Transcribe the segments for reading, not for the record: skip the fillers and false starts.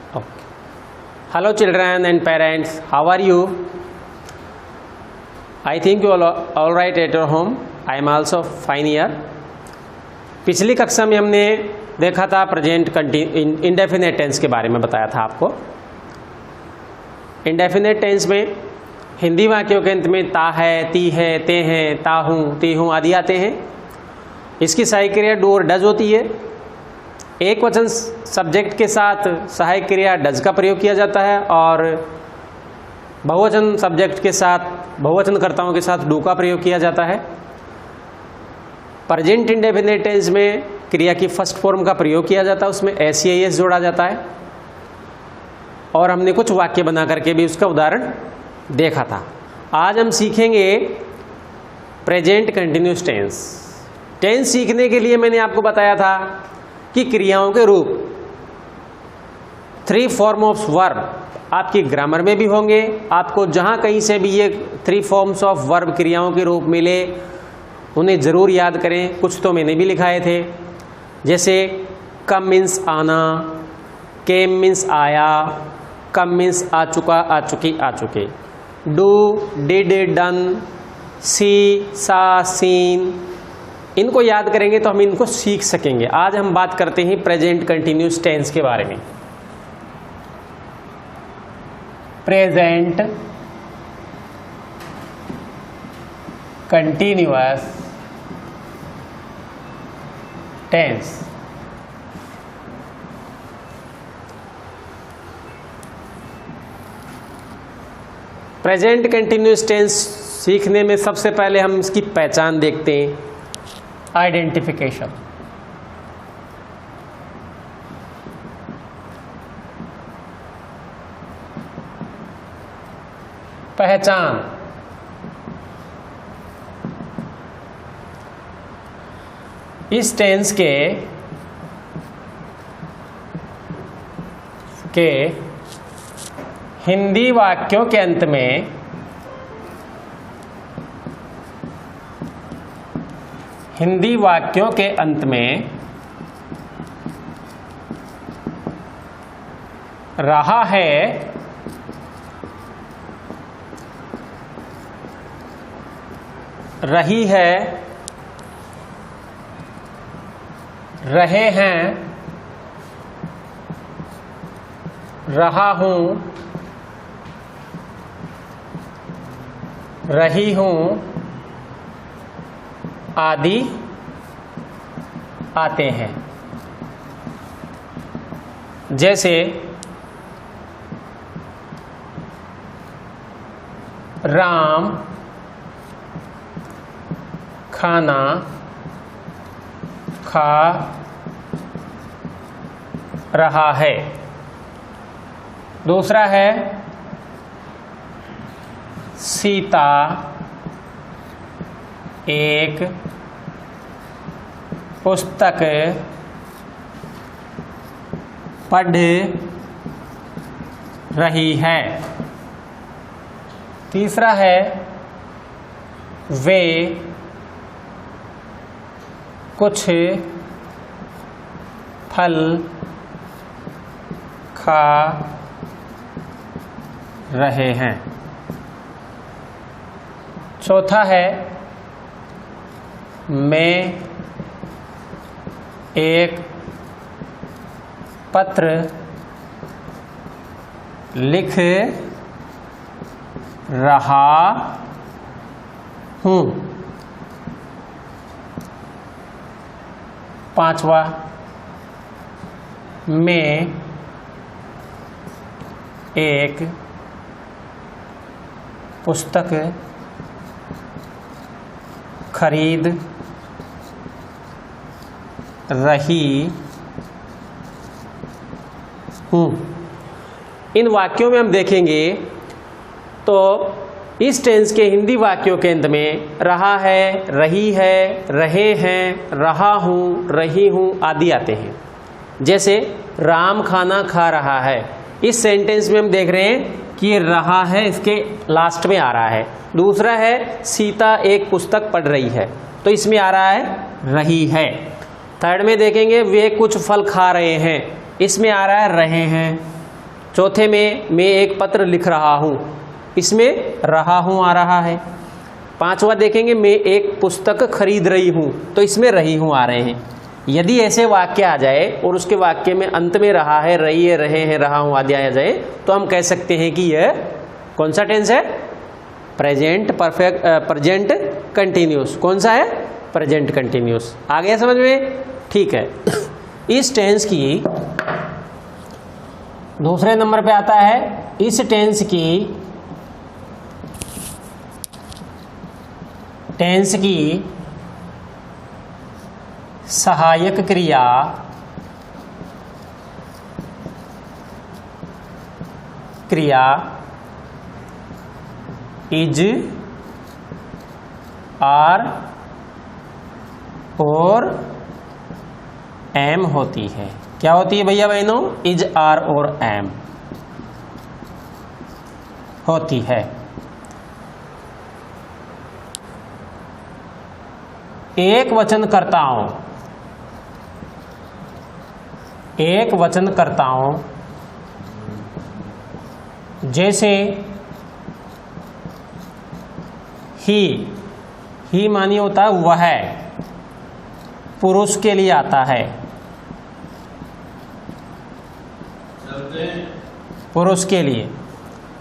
Okay. Hello children and parents, how are you? I think you all right at your home. I am also fine here. पिछली कक्षा में हमने देखा था present indefinite tense के बारे में बताया था आपको। इंडेफिनेट टेंस में हिंदी वाक्यों के अंत में ता है, ती है, ते हैं, ता हूँ, ती हूँ आदि आते हैं। इसकी सहायक क्रिया डू और डज होती है। एक वचन सब्जेक्ट के साथ सहायक क्रिया डज का प्रयोग किया जाता है और बहुवचन सब्जेक्ट के साथ बहुवचनकर्ताओं के साथ डू का प्रयोग किया जाता है। प्रेजेंट इंडेफिनिट टेंस में क्रिया की फर्स्ट फॉर्म का प्रयोग किया जाता है, उसमें एस जोड़ा जाता है और हमने कुछ वाक्य बना करके भी उसका उदाहरण देखा था। आज हम सीखेंगे प्रेजेंट कंटिन्यूस टेंस। टेंस सीखने के लिए मैंने आपको बताया था कि क्रियाओं के रूप 3 फॉर्म ऑफ वर्ब आपकी ग्रामर में भी होंगे। आपको जहाँ कहीं से भी ये 3 फॉर्म्स ऑफ वर्ब क्रियाओं के रूप मिले उन्हें ज़रूर याद करें। कुछ तो मैंने भी लिखाए थे, जैसे कम मीन्स आना, केम मीन्स आया, कम मीन्स आ चुका, आ चुकी, आ चुके, डू, डिड, डन, सी, सा, सीन। इनको याद करेंगे तो हम इनको सीख सकेंगे। आज हम बात करते हैं प्रेजेंट कंटिन्यूस टेंस के बारे में। Present continuous tense. Present continuous tense सीखने में सबसे पहले हम इसकी पहचान देखते हैं, आइडेंटिफिकेशन। पहचान। इस टेंस के हिंदी वाक्यों के अंत में रहा है, रही है, रहे हैं, रहा हूं, रही हूं आदि आते हैं। जैसे राम खाना खा रहा है। दूसरा है सीता एक पुस्तक पढ़ रही है। तीसरा है वे कुछ फल खा रहे हैं। चौथा है मैं एक पत्र लिख रहा हूँ। पांचवा मैं एक पुस्तक खरीद रही हूँ। इन वाक्यों में हम देखेंगे तो इस टेंस के हिंदी वाक्यों के अंत में रहा है, रही है, रहे हैं, रहा हूँ, रही हूँ आदि आते हैं। जैसे राम खाना खा रहा है, इस सेंटेंस में हम देख रहे हैं कि ये रहा है इसके लास्ट में आ रहा है। दूसरा है सीता एक पुस्तक पढ़ रही है, तो इसमें आ रहा है रही है। थर्ड में देखेंगे वे कुछ फल खा रहे हैं, इसमें आ रहा है रहे हैं। चौथे में मैं एक पत्र लिख रहा हूँ, इसमें रहा हूँ आ रहा है। पांचवा देखेंगे मैं एक पुस्तक खरीद रही हूँ, तो इसमें रही हूँ आ रहे हैं। यदि ऐसे वाक्य आ जाए और उसके वाक्य में अंत में रहा है, रही है, रहे हैं, रहा हूँ आदि आ जाए, तो हम कह सकते हैं कि यह कौन सा टेंस है? Present perfect, present continuous. कौन सा है? Present continuous. आ गया समझ में? ठीक है। इस टेंस की दूसरे नंबर पे आता है, इस टेंस की सहायक क्रिया इज, आर और एम होती है। क्या होती है भैया बहनों? इज, आर और एम होती है। एक वचनकर्ताओं जैसे ही मानी होता है वह, पुरुष के लिए आता है, पुरुष के लिए।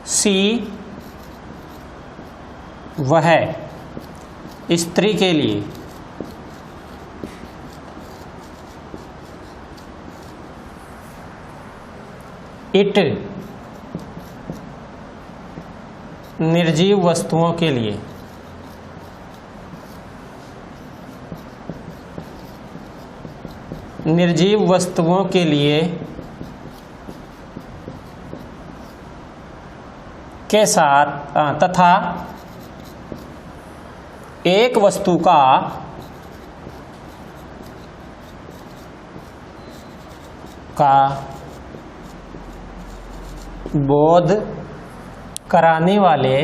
सी वह, स्त्री के लिए। इट निर्जीव वस्तुओं के लिए। निर्जीव वस्तुओं के लिए के साथ तथा एक वस्तु का बोध कराने वाले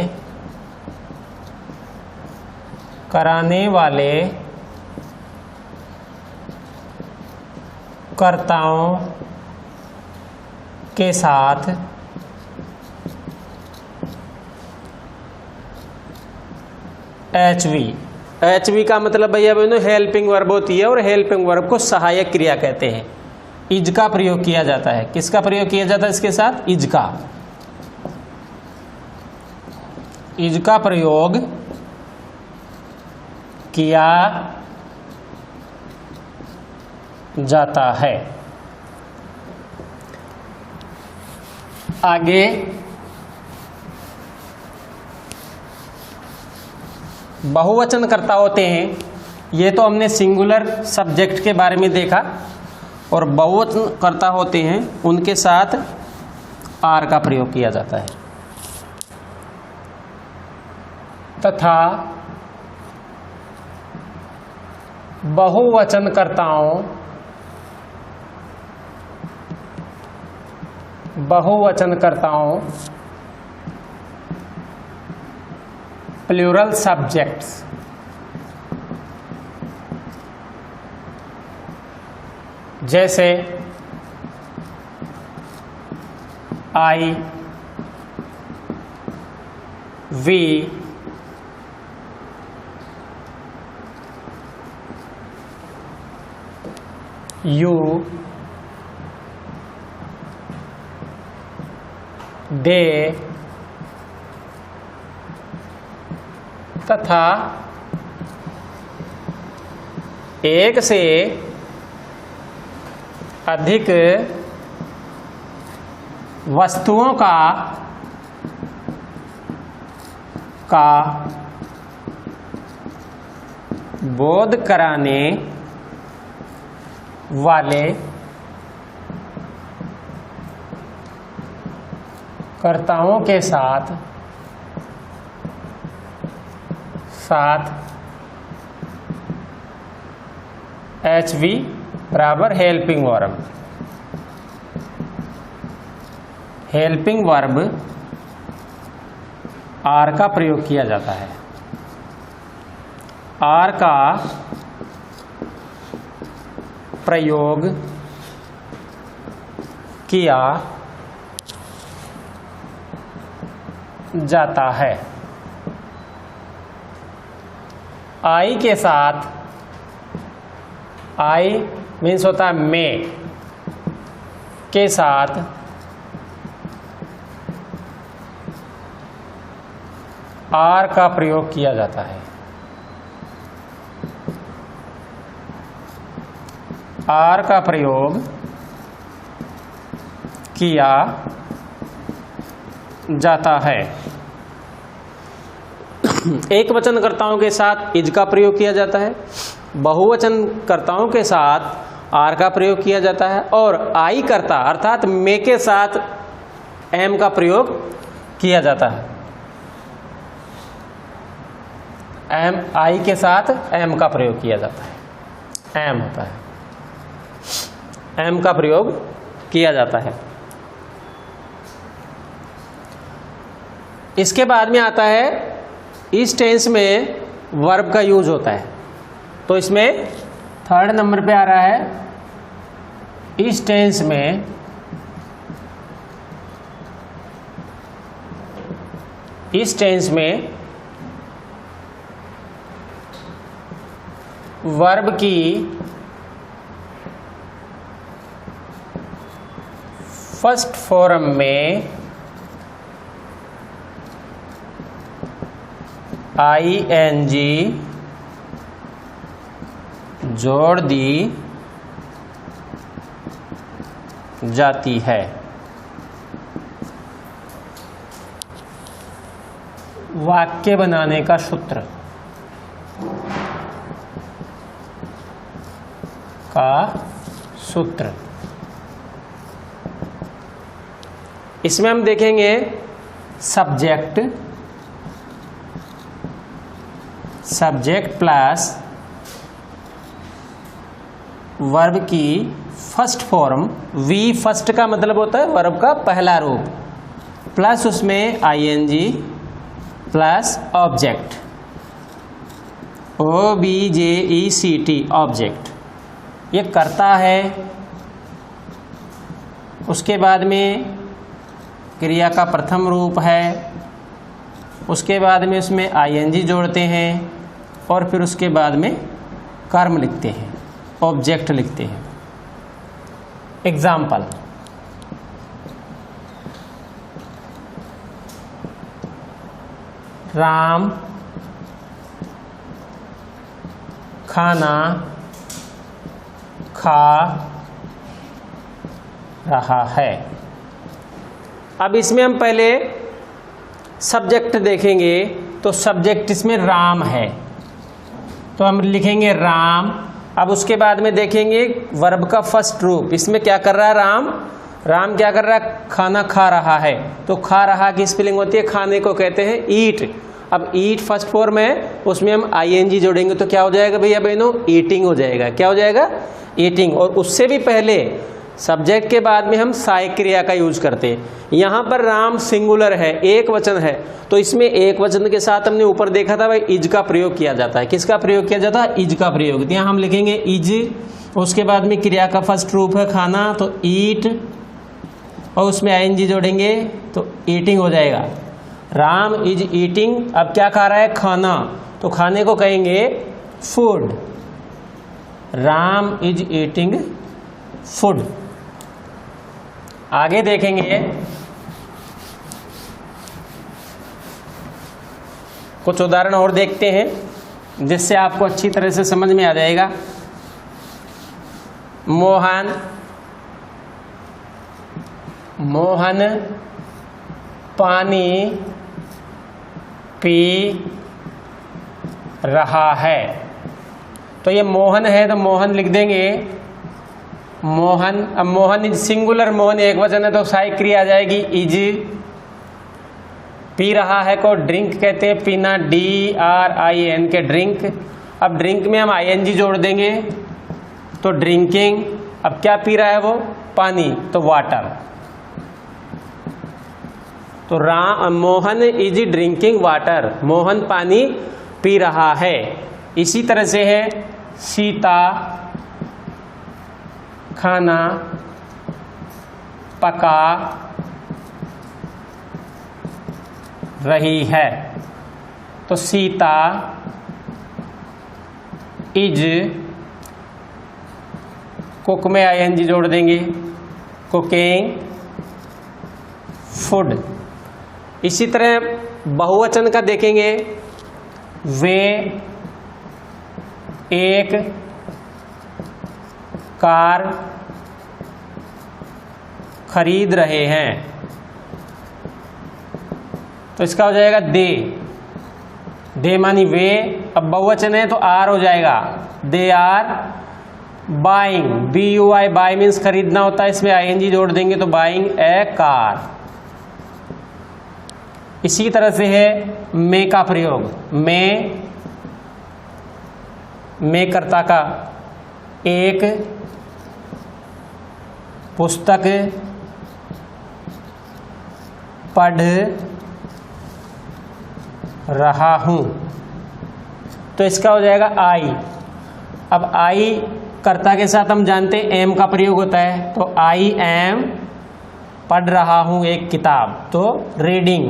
कर्ताओं के साथ एचवी का मतलब भैया बहनों हेल्पिंग वर्ब होती है, और हेल्पिंग वर्ब को सहायक क्रिया कहते हैं। इज का प्रयोग किया जाता है। किसका प्रयोग किया जाता है इसके साथ? इज का प्रयोग किया जाता है। आगे बहुवचन कर्ता होते हैं। ये तो हमने सिंगुलर सब्जेक्ट के बारे में देखा, और बहुवचन कर्ता होते हैं उनके साथ आर का प्रयोग किया जाता है। तथा बहुवचनकर्ताओं प्लूरल सब्जेक्ट्स जैसे आई, वी, यू, दे तथा एक से अधिक वस्तुओं का बोध कराने वाले कर्ताओं के साथ HV बराबर helping verb. Helping verb are का प्रयोग किया जाता है। आर का प्रयोग किया जाता है। आई के साथ, आई मीन्स होता है में के साथ आर का प्रयोग किया जाता है। आर का प्रयोग किया जाता है। एक वचनकर्ताओं के साथ इज का प्रयोग किया जाता है, बहुवचनकर्ताओं के साथ आर का प्रयोग किया जाता है, और आई कर्ता अर्थात मे के साथ एम का प्रयोग किया जाता है। एम, आई के साथ एम का प्रयोग किया जाता है, एम होता है, एम का प्रयोग किया जाता है। इसके बाद में आता है इस टेंस में वर्ब का यूज होता है। तो इसमें थर्ड नंबर पे आ रहा है, इस टेंस में वर्ब की फर्स्ट फॉर्म में ING जोड़ दी जाती है। वाक्य बनाने का सूत्र इसमें हम देखेंगे सब्जेक्ट प्लस वर्ब की फर्स्ट फॉर्म, वी फर्स्ट का मतलब होता है वर्ब का पहला रूप, प्लस उसमें ING plus object, OBJECT object, ये करता है। उसके बाद में क्रिया का प्रथम रूप है, उसके बाद में उसमें ING जोड़ते हैं और फिर उसके बाद में कर्म लिखते हैं, ऑब्जेक्ट लिखते हैं। एग्जाम्पल, राम खाना खा रहा है। अब इसमें हम पहले सब्जेक्ट देखेंगे, तो सब्जेक्ट इसमें राम है, तो हम लिखेंगे राम। अब उसके बाद में देखेंगे वर्ब का फर्स्ट रूप, इसमें क्या कर रहा है राम क्या कर रहा है, खाना खा रहा है। तो खा रहा की स्पेलिंग होती है, खाने को कहते हैं ईट। अब ईट फर्स्ट फॉर्म है, उसमें हम ING जोड़ेंगे तो क्या हो जाएगा भैया बहनों, ईटिंग हो जाएगा। क्या हो जाएगा, ईटिंग। और उससे भी पहले सब्जेक्ट के बाद में हम सहायक क्रिया का यूज करते हैं। यहाँ पर राम सिंगुलर है, एक वचन है, तो इसमें एक वचन के साथ हमने ऊपर देखा था भाई इज का प्रयोग किया जाता है। किसका प्रयोग किया जाता है, इज का प्रयोग। यहाँ हम लिखेंगे इज, उसके बाद में क्रिया का फर्स्ट रूप है खाना, तो ईट, और उसमें ING जोड़ेंगे तो ईटिंग हो जाएगा। राम इज ईटिंग, अब क्या खा रहा है, खाना, तो खाने को कहेंगे food. Ram is eating food. आगे देखेंगे कुछ उदाहरण और देखते हैं जिससे आपको अच्छी तरह से समझ में आ जाएगा। मोहन पानी पी रहा है। तो ये मोहन है तो मोहन लिख देंगे मोहन। अब मोहन इज सिंगुलर, मोहन एक वचन है तो सहायक क्रिया आ जाएगी इज। पी रहा है को ड्रिंक कहते हैं, पीना DRIN के ड्रिंक। अब ड्रिंक में हम ING जोड़ देंगे तो ड्रिंकिंग। अब क्या पी रहा है वो, पानी, तो वाटर। तो Mohan is drinking water, Mohan पानी पी रहा है। इसी तरह से है सीता खाना पका रही है। तो सीता इज, कुक में आईएनजी जोड़ देंगे, कुकिंग फूड। इसी तरह बहुवचन का देखेंगे, वे एक कार खरीद रहे हैं। तो इसका हो जाएगा दे। दे मानी वे, अब बहुवचन है तो आर हो जाएगा, they are buying, B U Y, buy means खरीदना होता है, इसमें आईएनजी जोड़ देंगे तो बाइंग ए कार। इसी तरह से है मे का प्रयोग, मे कर्ता का, एक पुस्तक पढ़ रहा हूं। तो इसका हो जाएगा आई। अब आई कर्ता के साथ हम जानते हैं एम का प्रयोग होता है, तो आई एम पढ़ रहा हूं एक किताब, तो रीडिंग,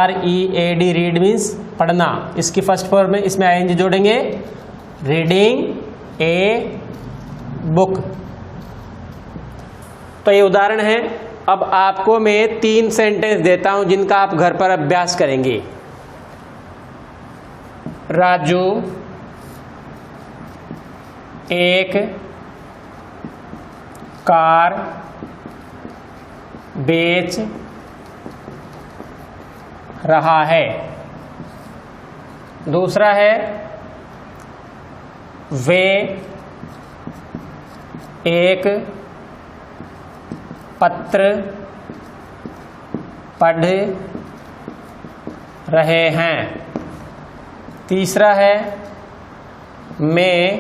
READ, रीड मीन्स पढ़ना। इसकी फर्स्ट फॉर्म में इसमें आईएनजी जोड़ेंगे, रीडिंग ए बुक। तो ये उदाहरण है। अब आपको मैं 3 सेंटेंस देता हूं जिनका आप घर पर अभ्यास करेंगे। राजू एक कार बेच रहा है। दूसरा है, वे एक पत्र पढ़ रहे हैं। तीसरा है, मैं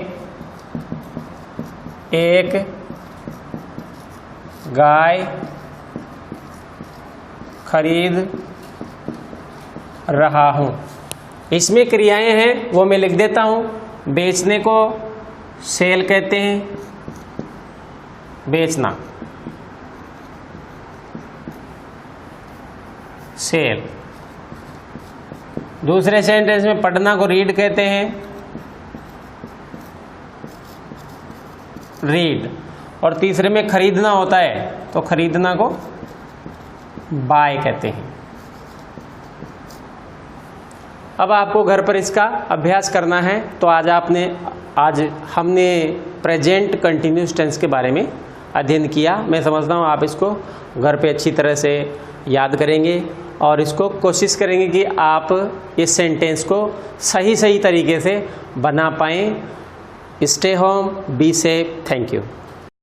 एक गाय खरीद रहा हूं। इसमें क्रियाएं हैं वो मैं लिख देता हूं। बेचने को सेल कहते हैं, बेचना, सेल। दूसरे सेंटेंस में पढ़ना को रीड कहते हैं, रीड। और तीसरे में खरीदना होता है तो खरीदना को बाय कहते हैं। अब आपको घर पर इसका अभ्यास करना है। तो आज हमने प्रेजेंट कंटिन्यूस टेंस के बारे में अध्ययन किया। मैं समझता हूँ आप इसको घर पे अच्छी तरह से याद करेंगे और इसको कोशिश करेंगे कि आप इस सेंटेंस को सही तरीके से बना पाएँ। Stay home, be safe, thank you.